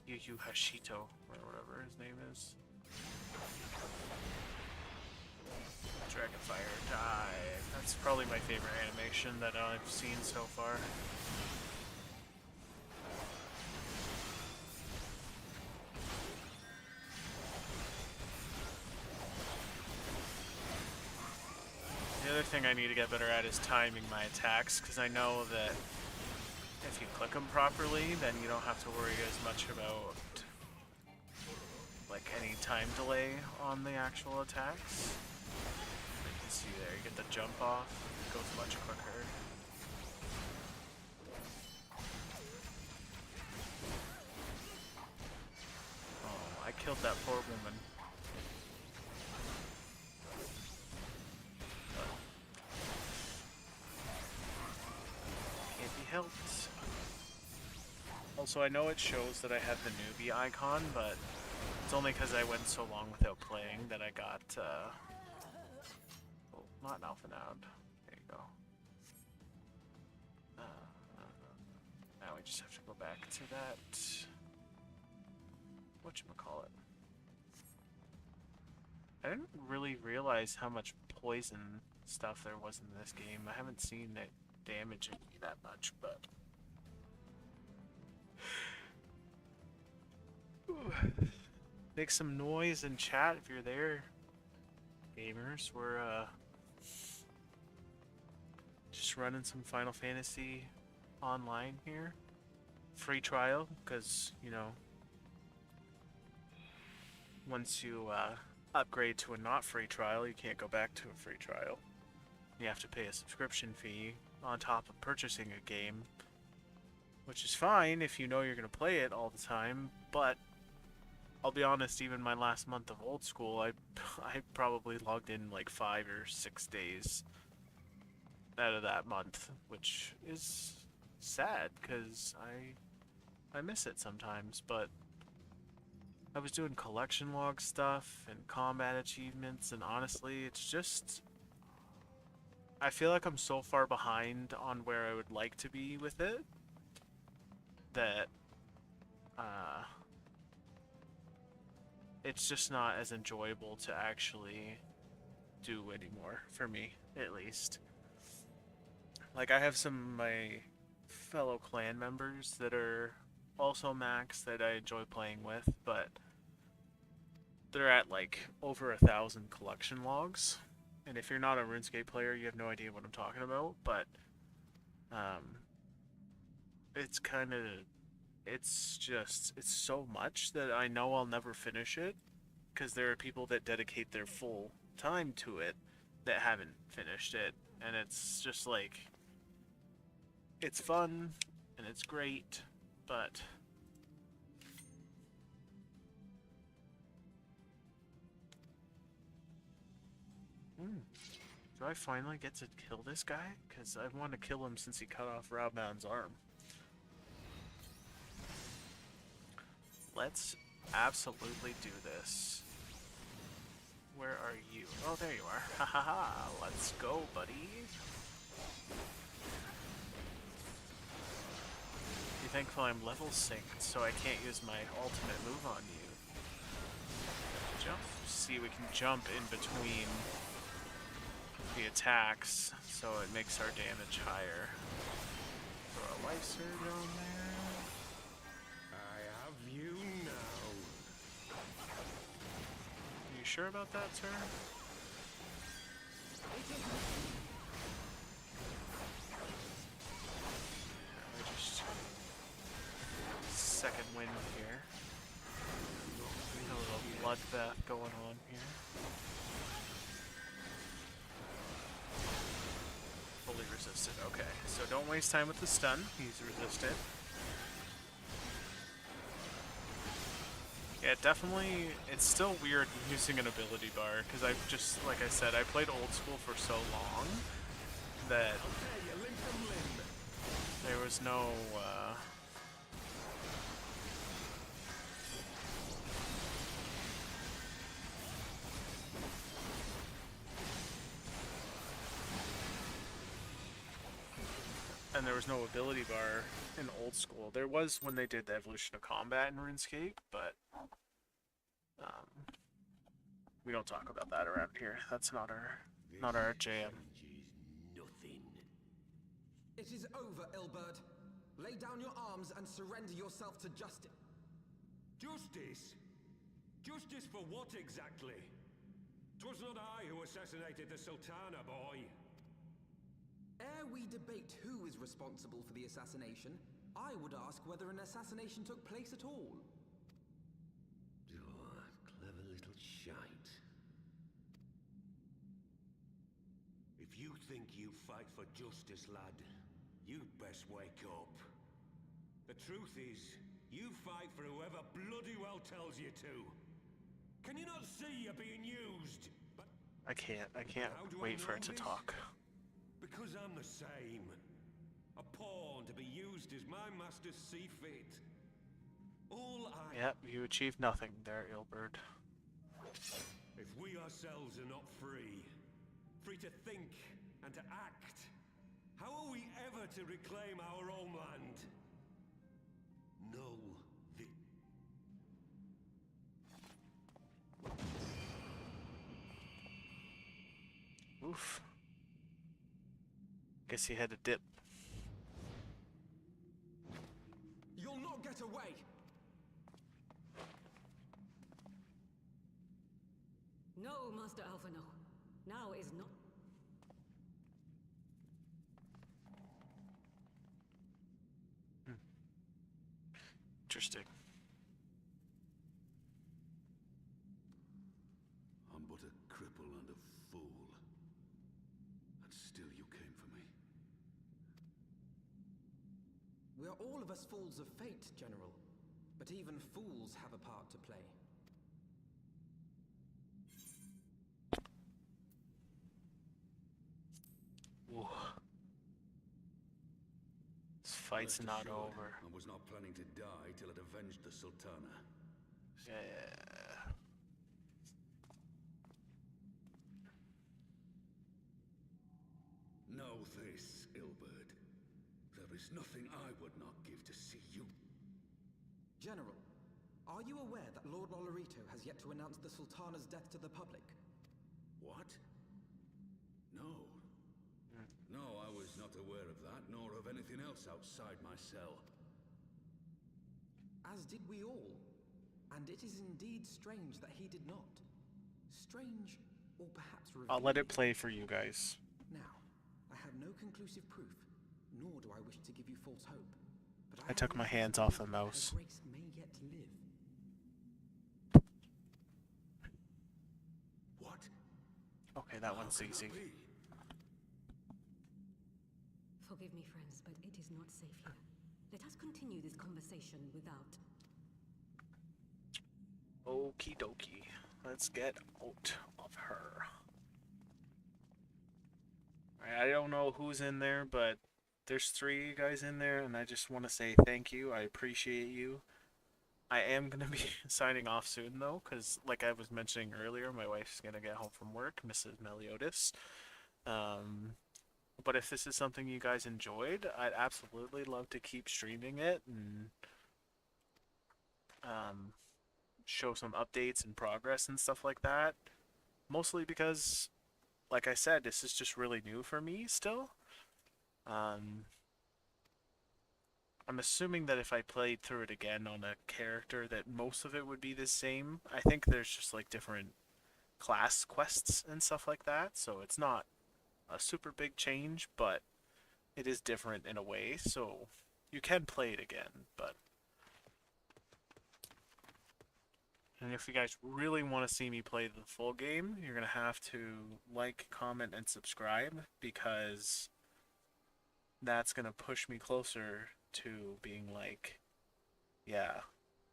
S1: Yu Hashito, or whatever his name is. Dragonfire, die. That's probably my favorite animation that I've seen so far. The other thing I need to get better at is timing my attacks, because I know that if you click them properly, then you don't have to worry as much about like any time delay on the actual attacks. You can see there, you get the jump off, it goes much quicker. Oh, I killed that poor woman. Helped. Also, I know it shows that I have the newbie icon, but it's only because I went so long without playing that I got, oh, not an alpha now. There you go. Now we just have to go back to that, whatchamacallit. I didn't really realize how much poison stuff there was in this game. I haven't seen it damaging me that much, but... Make some noise in chat if you're there, gamers. We're just running some Final Fantasy online here. Free trial, because, you know, once you upgrade to a not free trial, you can't go back to a free trial. You have to pay a subscription fee on top of purchasing a game, which is fine if you know you're going to play it all the time, but I'll be honest, even my last month of old school, I probably logged in like 5 or 6 days out of that month, which is sad because I miss it sometimes, but I was doing collection log stuff and combat achievements, and honestly, it's just... I feel like I'm so far behind on where I would like to be with it that it's just not as enjoyable to actually do anymore, for me, at least. Like, I have some of my fellow clan members that are also max that I enjoy playing with, but they're at, like, over 1,000 collection logs. And if you're not a RuneScape player, you have no idea what I'm talking about, but it's kind of... It's so much that I know I'll never finish it, because there are people that dedicate their full time to it that haven't finished it, and it's just like, it's fun, and it's great, but... Do I finally get to kill this guy? Because I've wanted to kill him since he cut off Raubman's arm. Let's absolutely do this. Where are you? Oh, there you are. Ha ha ha. Let's go, buddy. Be thankful I'm level synced, so I can't use my ultimate move on you. Jump. See, we can jump in between the attacks, so it makes our damage higher. Throw a life surge on there.
S4: You know.
S1: Are you sure about that, sir? We just second wind here. A little bloodbath going on here. Fully resisted. Okay, so don't waste time with the stun. He's resisted. Yeah, definitely, it's still weird using an ability bar, because I've just, like I said, I played old school for so long that there was no, and there was no ability bar in old school. There was when they did the evolution of combat in RuneScape, but we don't talk about that around here. That's not our jam.
S6: Nothing. It is over, Ilberd. Lay down your arms and surrender yourself to justice.
S4: Justice? Justice for what exactly? 'Twas not I who assassinated the Sultana, boy.
S6: Ere we debate who is responsible for the assassination, I would ask whether an assassination took place at all.
S11: Oh, clever little shite.
S4: If you think you fight for justice, lad, you'd best wake up. The truth is, you fight for whoever bloody well tells you to. Can you not see you're being used? But
S1: I can't wait for it to talk.
S4: Because I'm the same. A pawn to be used as my masters see fit.
S12: All I...
S1: Yep, you achieved nothing there, Ilberd.
S12: If we ourselves are not free, free to think and to act, how are we ever to reclaim our homeland? Know the...
S1: Oof. Guess he had to dip.
S6: You'll not get away!
S10: No, Master Alpha, no. Now is not...
S1: Interesting.
S11: I'm but a cripple and a fool. And still you came for me.
S6: We are all of us fools of fate, General. But even fools have a part to play.
S1: Ooh. This fight's
S11: Rest
S1: not
S11: assured,
S1: over.
S11: I was not planning to die till it avenged the Sultana.
S1: Yeah.
S11: Know this, Ilberd. There is nothing I would not give to see you.
S6: General, are you aware that Lord Lolorito has yet to announce the Sultana's death to the public?
S11: What? No. No, I was not aware of that, nor of anything else outside my cell.
S6: As did we all. And it is indeed strange that he did not. Strange, or perhaps revealing.
S1: I'll let it play for you guys.
S6: Now, I have no conclusive proof, nor do I wish to give you false hope. But
S1: I took my hands off the mouse.
S6: Her grace may yet live.
S11: What?
S1: Okay, that one's
S11: How can
S1: easy.
S11: that be?
S10: Forgive me, friends, but it is not safe here. Let us continue this conversation without...
S1: Okie dokie. Let's get out of her. I don't know who's in there, but there's 3 guys in there, and I just want to say thank you. I appreciate you. I am going to be signing off soon, though, because like I was mentioning earlier, my wife's going to get home from work, Mrs. Meliodas. But if this is something you guys enjoyed, I'd absolutely love to keep streaming it and show some updates and progress and stuff like that. Mostly because, like I said, this is just really new for me still. I'm assuming that if I played through it again on a character that most of it would be the same. I think there's just like different class quests and stuff like that, so it's not a super big change, but it is different in a way, so you can play it again. But and if you guys really want to see me play the full game, you're gonna have to like, comment, and subscribe, because that's gonna push me closer to being like, yeah,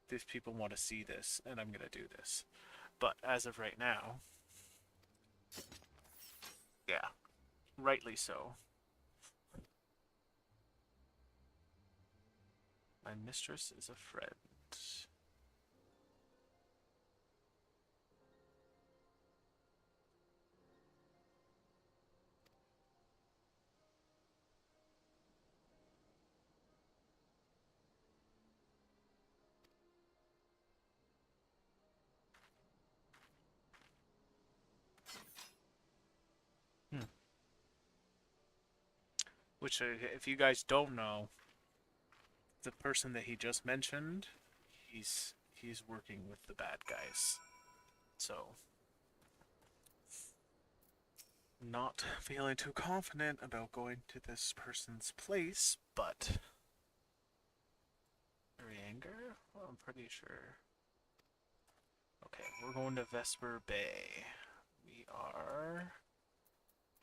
S1: these people want to see this and I'm gonna do this. But as of right now, yeah, rightly so. My mistress is a friend. Which, if you guys don't know, the person that he just mentioned, he's working with the bad guys. So, not feeling too confident about going to this person's place, but anger? Well, I'm pretty sure. Okay, we're going to Vesper Bay. We are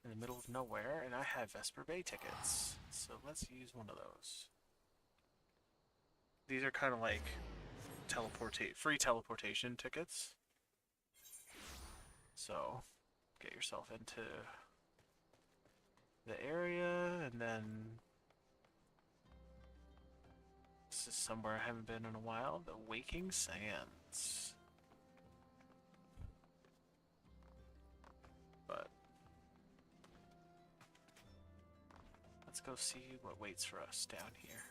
S1: in the middle of nowhere, and I have Vesper Bay tickets. So let's use one of those. These are kind of like free teleportation tickets. So get yourself into the area, and then This is somewhere I haven't been in a while. The Waking Sands. But let's go see what waits for us down here.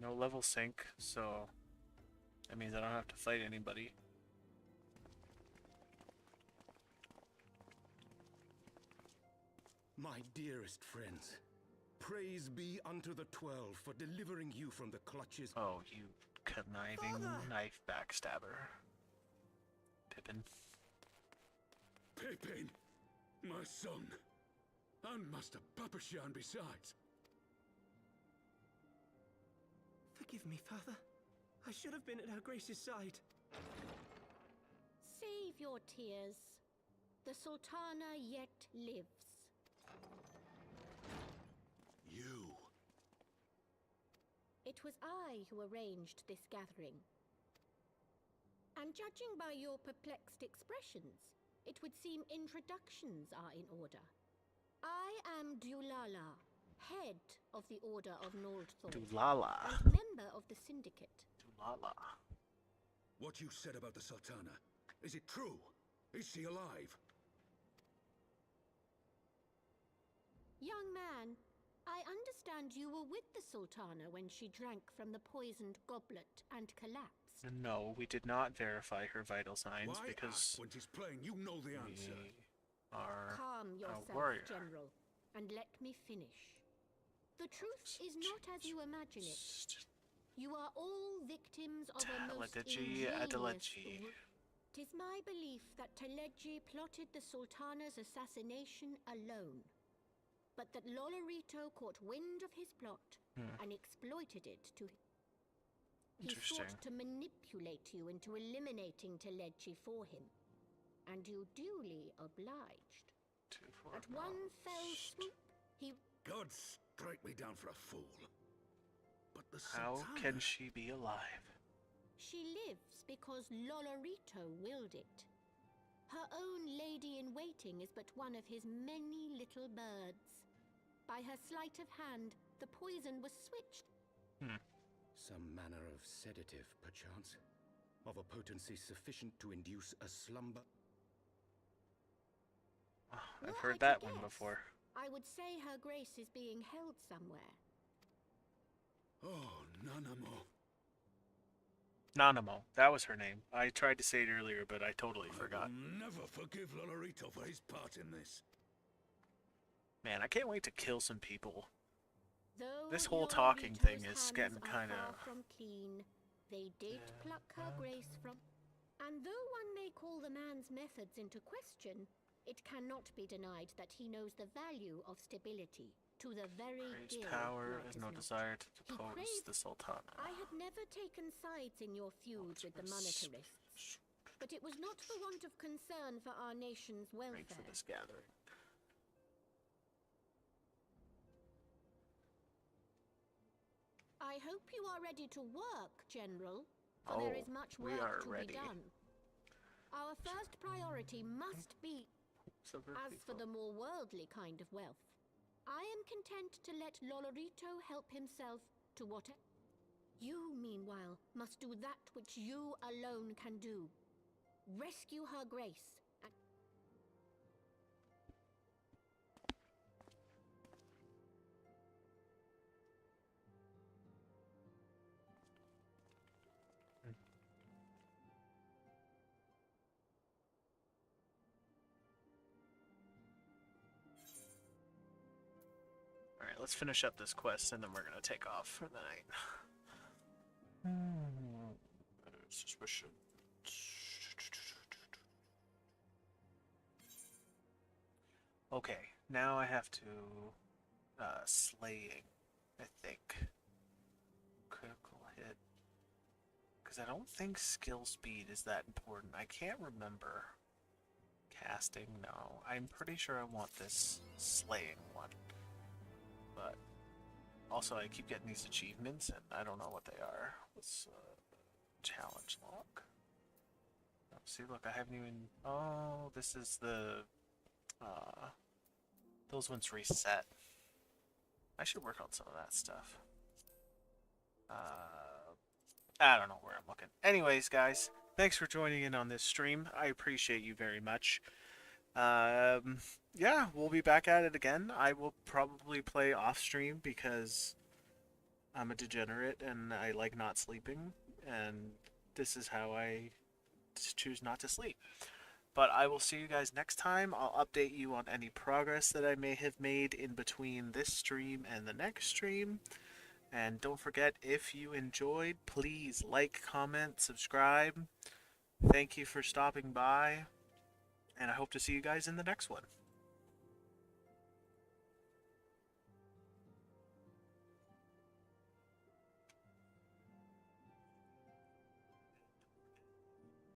S1: No level sync, so that means I don't have to fight anybody.
S11: My dearest friends, praise be unto the 12 for delivering you from the clutches.
S1: Oh, you conniving knife backstabber. Pippin.
S11: Pippin, my son, and Master Papashan besides.
S13: Forgive me, Father. I should have been at Her Grace's side.
S14: Save your tears. The Sultana yet lives.
S11: You.
S14: It was I who arranged this gathering. And judging by your perplexed expressions, it would seem introductions are in order. I am Dulala, head of the Order of Noldthorpe.
S1: Dulala.
S14: And member of the Syndicate.
S1: Dulala.
S11: What you said about the Sultana, is it true? Is she alive?
S14: Young man, I understand you were with the Sultana when she drank from the poisoned goblet and collapsed.
S1: No, we did not verify her vital signs
S11: Why
S1: because
S11: ask when 'tis plain you know the answer?
S1: we are
S14: Calm
S1: a
S14: yourself,
S1: warrior.
S14: General, and let me finish. The truth is not as you imagine it. You are all victims of a most ingenious... 'Tis my belief that Teleji plotted the Sultana's assassination alone, but that Lolorito caught wind of his plot and exploited it to... He sought to manipulate you into eliminating Teleji for him, and you duly obliged. At one fell swoop, he...
S11: God strike me down for a fool. But the
S1: How
S11: Sultana...
S1: can she be alive?
S14: She lives because Lolorito willed it. Her own lady-in-waiting is but one of his many little birds. By her sleight of hand, the poison was switched.
S11: Some manner of sedative, perchance? Of a potency sufficient to induce a slumber?
S1: I've heard that one before.
S14: I would say Her Grace is being held somewhere.
S11: Oh, Nanamo.
S1: Nanamo, that was her name. I tried to say it earlier, but I totally forgot.
S11: I'll never forgive Lolorito for his part in this.
S1: Man, I can't wait to kill some people.
S14: Though
S1: This whole talking thing is getting kind of...
S14: from clean, they did pluck Her Grace from... And though one may call the man's methods into question, it cannot be denied that he knows the value of stability to the very
S1: Praise
S14: gill,
S1: power
S14: like
S1: has no
S14: as not.
S1: desire to
S14: He
S1: depose
S14: craves-
S1: the Sultana.
S14: I have never taken sides in your feud with the monetarists, but it was not for want of concern for our nation's welfare.
S1: Great for this gathering.
S14: I hope you are ready to work, General, for there is much
S1: we
S14: work
S1: are
S14: to
S1: ready.
S14: be done. Our first priority must be, as for the more worldly kind of wealth, I am content to let Lolorito help himself to whatever. You, meanwhile, must do that which you alone can do. Rescue Her Grace.
S1: Alright, let's finish up this quest and then we're gonna take off for the night. Suspicion. Okay, now I have to slaying, I think. Critical hit. Because I don't think skill speed is that important. I can't remember. Casting, no. I'm pretty sure I want this slaying one. But also I keep getting these achievements and I don't know what they are. What's challenge log? Oh, see, look, I haven't even... Oh, this is the... those ones reset. I should work on some of that stuff. I don't know where I'm looking. Anyways, guys, thanks for joining in on this stream. I appreciate you very much. Yeah, we'll be back at it again. I will probably play off stream because I'm a degenerate and I like not sleeping, and this is how I just choose not to sleep. But I will see you guys next time. I'll update you on any progress that I may have made in between this stream and the next stream. And don't forget, if you enjoyed, please like, comment, subscribe. Thank you for stopping by, and I hope to see you guys in the next one.